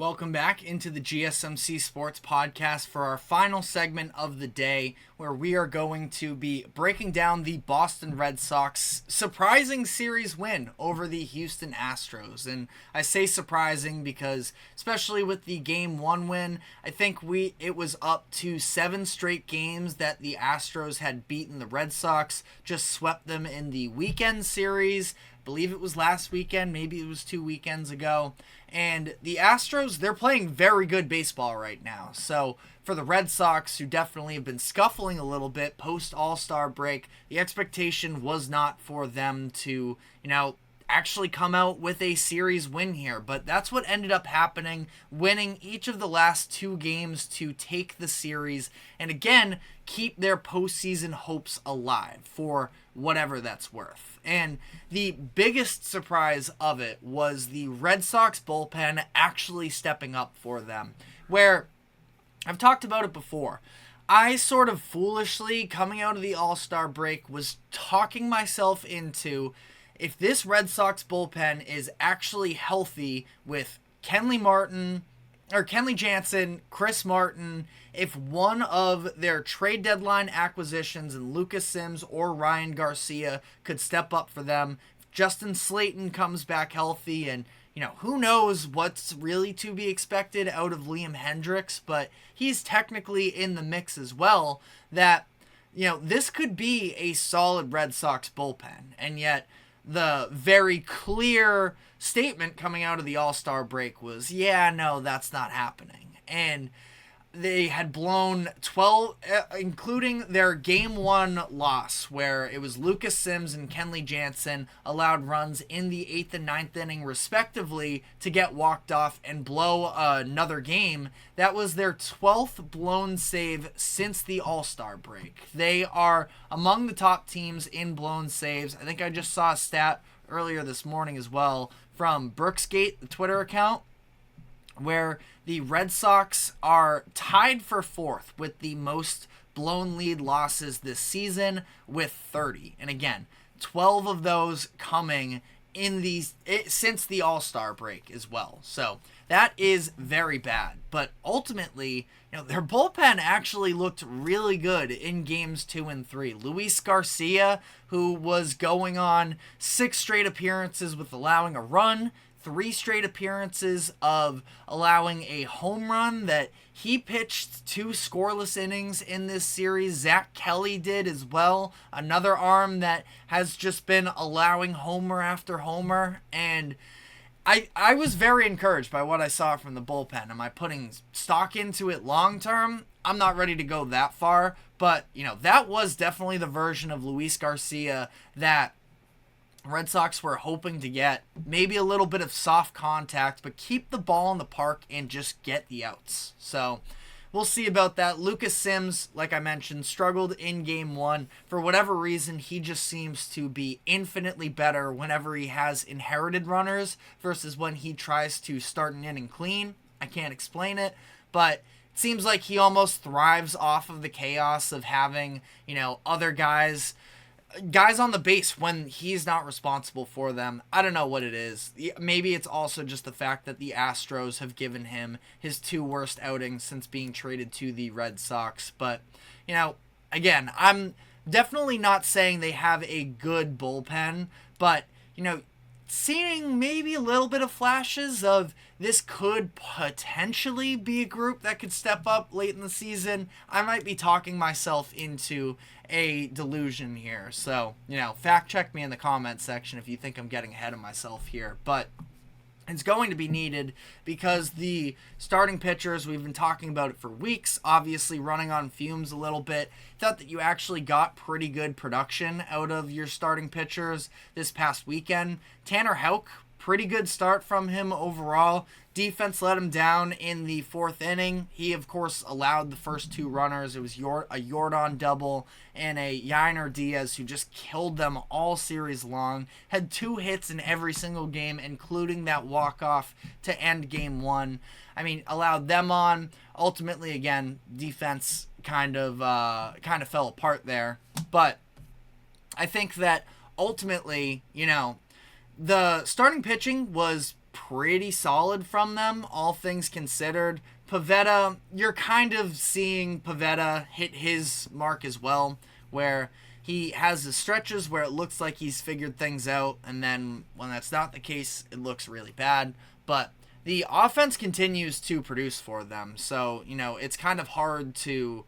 Welcome back into the GSMC Sports Podcast for our final segment of the day, where we are going to be breaking down the Boston Red Sox surprising series win over the Houston Astros. And I say surprising because, especially with the Game 1 win, I think it was up to 7 straight games that the Astros had beaten the Red Sox, just swept them in the weekend series. I believe it was last weekend, maybe it was 2 weekends ago. And the Astros, they're playing very good baseball right now. So for the Red Sox, who definitely have been scuffling a little bit post All-Star break, the expectation was not for them to, actually come out with a series win here. But that's what ended up happening, winning each of the last 2 games to take the series and again keep their postseason hopes alive for whatever that's worth. And the biggest surprise of it was the Red Sox bullpen actually stepping up for them, where I've talked about it before. I sort of foolishly, coming out of the All-Star break, was talking myself into, if this Red Sox bullpen is actually healthy with Kenley Jansen, Chris Martin, if one of their trade deadline acquisitions in Lucas Sims or Ryan Garcia could step up for them, if Justin Slayton comes back healthy, and who knows what's really to be expected out of Liam Hendricks, but he's technically in the mix as well, that this could be a solid Red Sox bullpen. And yet the very clear statement coming out of the All-Star break was, no, that's not happening. And they had blown 12, including their Game 1 loss, where it was Lucas Sims and Kenley Jansen allowed runs in the 8th and 9th inning, respectively, to get walked off and blow another game. That was their 12th blown save since the All-Star break. They are among the top teams in blown saves. I think I just saw a stat earlier this morning as well from Brooksgate, the Twitter account, where the Red Sox are tied for 4th with the most blown lead losses this season with 30. And again, 12 of those coming since the All-Star break as well. So that is very bad. But ultimately, their bullpen actually looked really good in games 2 and 3. Luis Garcia, who was going on 6 straight appearances with allowing a run, 3 straight appearances of allowing a home run, that he pitched 2 scoreless innings in this series. Zach Kelly did as well, another arm that has just been allowing homer after homer. And I was very encouraged by what I saw from the bullpen. Am I putting stock into it long term? I'm not ready to go that far, but that was definitely the version of Luis Garcia that Red Sox were hoping to get. Maybe a little bit of soft contact, but keep the ball in the park and just get the outs. So we'll see about that. Lucas Sims, like I mentioned, struggled in Game 1. For whatever reason, he just seems to be infinitely better whenever he has inherited runners versus when he tries to start an inning clean. I can't explain it, but it seems like he almost thrives off of the chaos of having, other guys on the base when he's not responsible for them. I don't know what it is. Maybe it's also just the fact that the Astros have given him his 2 worst outings since being traded to the Red Sox. But, again, I'm definitely not saying they have a good bullpen, but, seeing maybe a little bit of flashes of this could potentially be a group that could step up late in the season. I might be talking myself into a delusion here. So, fact check me in the comment section if you think I'm getting ahead of myself here. But it's going to be needed because the starting pitchers, we've been talking about it for weeks, obviously running on fumes a little bit. Thought that you actually got pretty good production out of your starting pitchers this past weekend. Tanner Houck, pretty good start from him overall. Defense let him down in the 4th inning. He, of course, allowed the first 2 runners. It was a Yordan double and a Yainer Diaz who just killed them all series long. Had 2 hits in every single game, including that walk-off to end Game 1. Allowed them on. Ultimately, again, defense kind of fell apart there. But I think that ultimately, the starting pitching was pretty solid from them, all things considered. Pivetta, you're kind of seeing Pivetta hit his mark as well, where he has the stretches where it looks like he's figured things out, and then when that's not the case, it looks really bad. But the offense continues to produce for them, so, it's kind of hard to...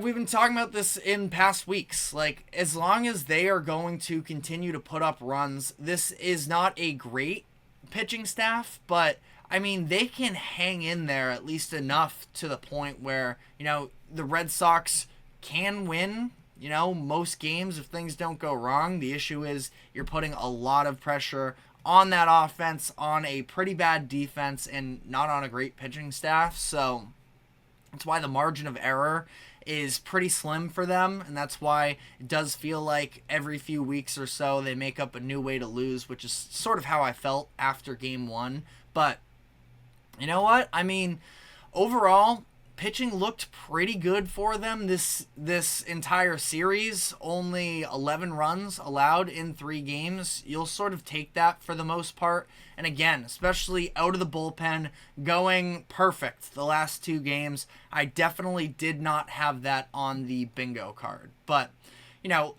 we've been talking about this in past weeks. Like, as long as they are going to continue to put up runs, this is not a great pitching staff, but, they can hang in there at least enough to the point where, the Red Sox can win, most games if things don't go wrong. The issue is you're putting a lot of pressure on that offense, on a pretty bad defense, and not on a great pitching staff. So that's why the margin of error is pretty slim for them, and that's why it does feel like every few weeks or so they make up a new way to lose, which is sort of how I felt after Game 1. But you know what? Overall, pitching looked pretty good for them this entire series. Only 11 runs allowed in 3 games. You'll sort of take that for the most part. And again, especially out of the bullpen, going perfect the last 2 games. I definitely did not have that on the bingo card. But,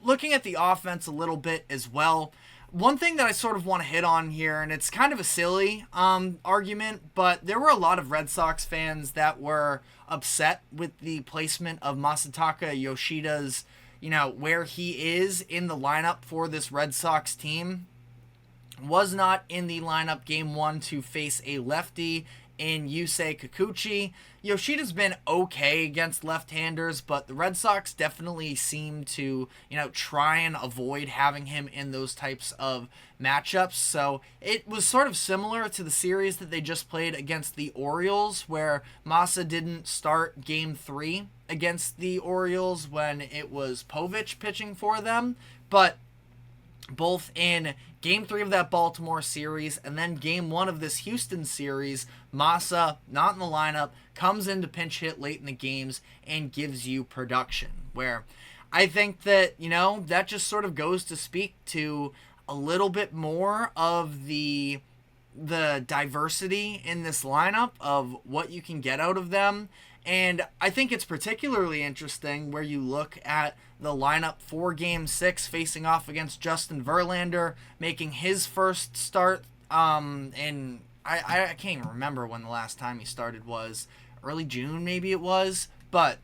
looking at the offense a little bit as well, one thing that I sort of want to hit on here, and it's kind of a silly argument, but there were a lot of Red Sox fans that were upset with the placement of Masataka Yoshida's, where he is in the lineup for this Red Sox team. Was not in the lineup Game 1 to face a lefty in Yusei Kikuchi. Yoshida's been okay against left-handers, but the Red Sox definitely seem to, try and avoid having him in those types of matchups. So it was sort of similar to the series that they just played against the Orioles, where Masa didn't start Game 3 against the Orioles when it was Povich pitching for them. But both in Game 3 of that Baltimore series and then Game 1 of this Houston series, Masa, not in the lineup, comes in to pinch hit late in the games and gives you production. Where I think that, that just sort of goes to speak to a little bit more of the diversity in this lineup of what you can get out of them. And I think it's particularly interesting where you look at the lineup for Game 6 facing off against Justin Verlander, making his first start. And I can't even remember when the last time he started was. Early June, maybe it was. But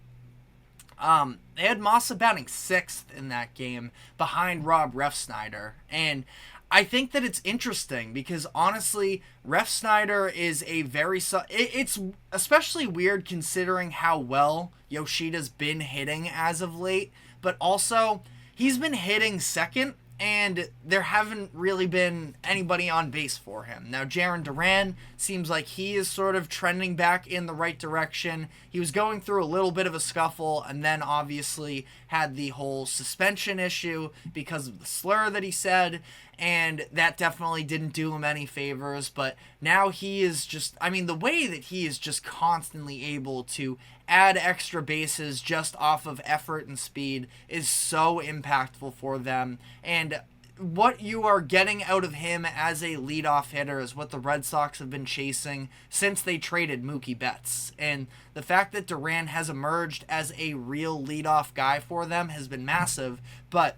they had Masa batting 6th in that game behind Rob Refsnyder. And I think that it's interesting because, honestly, Refsnyder is a very... It's especially weird considering how well Yoshida's been hitting as of late. But also, he's been hitting second, and there haven't really been anybody on base for him. Now, Jarren Duran seems like he is sort of trending back in the right direction. He was going through a little bit of a scuffle, and then obviously had the whole suspension issue because of the slur that he said, and that definitely didn't do him any favors. But now he is just, the way that he is just constantly able to add extra bases just off of effort and speed is so impactful for them. And what you are getting out of him as a leadoff hitter is what the Red Sox have been chasing since they traded Mookie Betts. And the fact that Duran has emerged as a real leadoff guy for them has been massive. But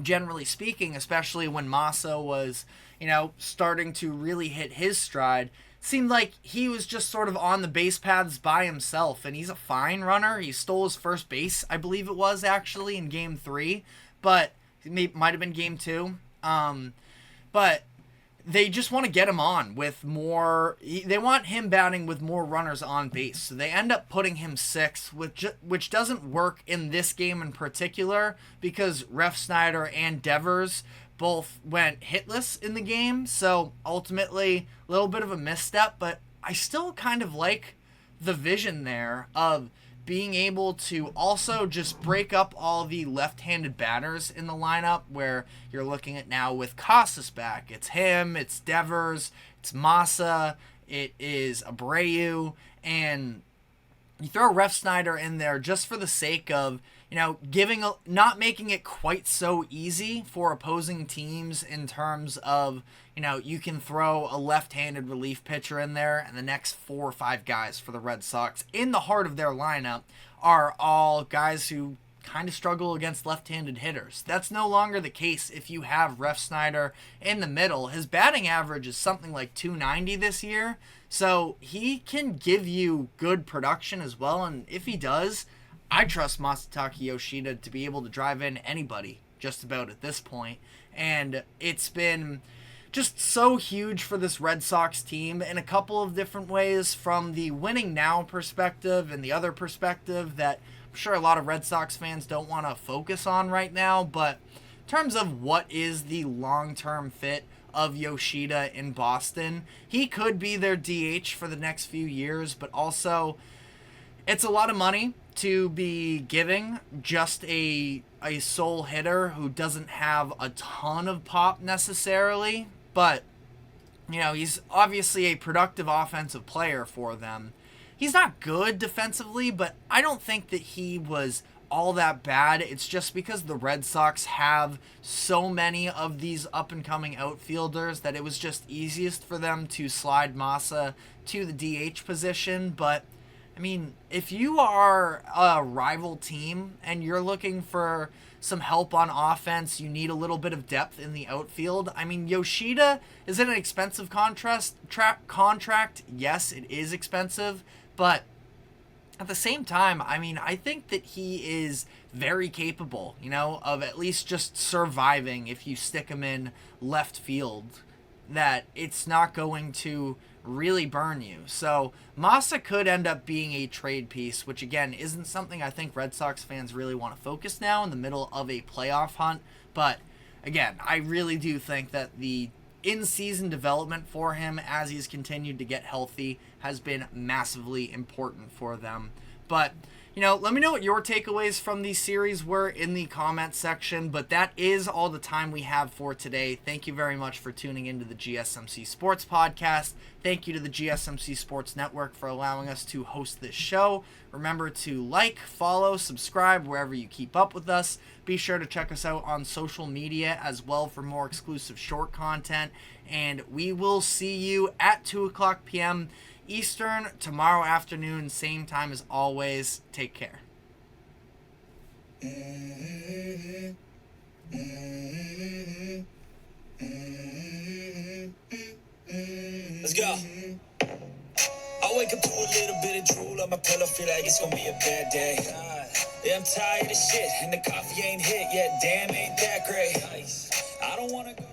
generally speaking, especially when Masa was, starting to really hit his stride, seemed like he was just sort of on the base paths by himself, and he's a fine runner. He stole his first base, I believe it was, actually, in Game 3, but it might have been Game 2. But they just want to get him on with more... They want him batting with more runners on base, so they end up putting him 6th, which doesn't work in this game in particular, because Refsnyder and Devers both went hitless in the game, so ultimately a little bit of a misstep, but I still kind of like the vision there of being able to also just break up all the left-handed batters in the lineup, where you're looking at now with Casas back. It's him, it's Devers, it's Masa, it is Abreu, and you throw Refsnyder in there just for the sake of, not making it quite so easy for opposing teams in terms of, you can throw a left-handed relief pitcher in there and the next 4 or 5 guys for the Red Sox in the heart of their lineup are all guys who kind of struggle against left-handed hitters. That's no longer the case if you have Refsnyder in the middle. His batting average is something like 290 this year, so he can give you good production as well, and if he does, I trust Masataka Yoshida to be able to drive in anybody just about at this point. And it's been just so huge for this Red Sox team in a couple of different ways, from the winning now perspective and the other perspective that I'm sure a lot of Red Sox fans don't want to focus on right now. But in terms of what is the long-term fit of Yoshida in Boston, he could be their DH for the next few years, but also it's a lot of money to be giving just a sole hitter who doesn't have a ton of pop necessarily, but he's obviously a productive offensive player for them. He's not good defensively, but I don't think that he was all that bad. It's just because the Red Sox have so many of these up-and-coming outfielders that it was just easiest for them to slide Masa to the DH position. But I mean, if you are a rival team and you're looking for some help on offense, you need a little bit of depth in the outfield. I mean, Yoshida, is it an expensive contract? Yes, it is expensive, but at the same time, I mean, I think that he is very capable, of at least just surviving if you stick him in left field, that it's not going to really burn you. So Masa could end up being a trade piece, which again isn't something I think Red Sox fans really want to focus now in the middle of a playoff hunt. But again, I really do think that the in-season development for him as he's continued to get healthy has been massively important for them. But let me know what your takeaways from these series were in the comment section. But that is all the time we have for today. Thank you very much for tuning into the GSMC Sports Podcast. Thank you to the GSMC Sports Network for allowing us to host this show. Remember to like, follow, subscribe wherever you keep up with us. Be sure to check us out on social media as well for more exclusive short content. And we will see you at 2 o'clock p.m. Eastern tomorrow afternoon, same time as always. Take care. Let's go. I wake up to a little bit of drool on my pillow, feel like it's gonna be a bad day. Yeah, I'm tired of shit, and the coffee ain't hit yet. Damn, ain't that great. I don't wanna go.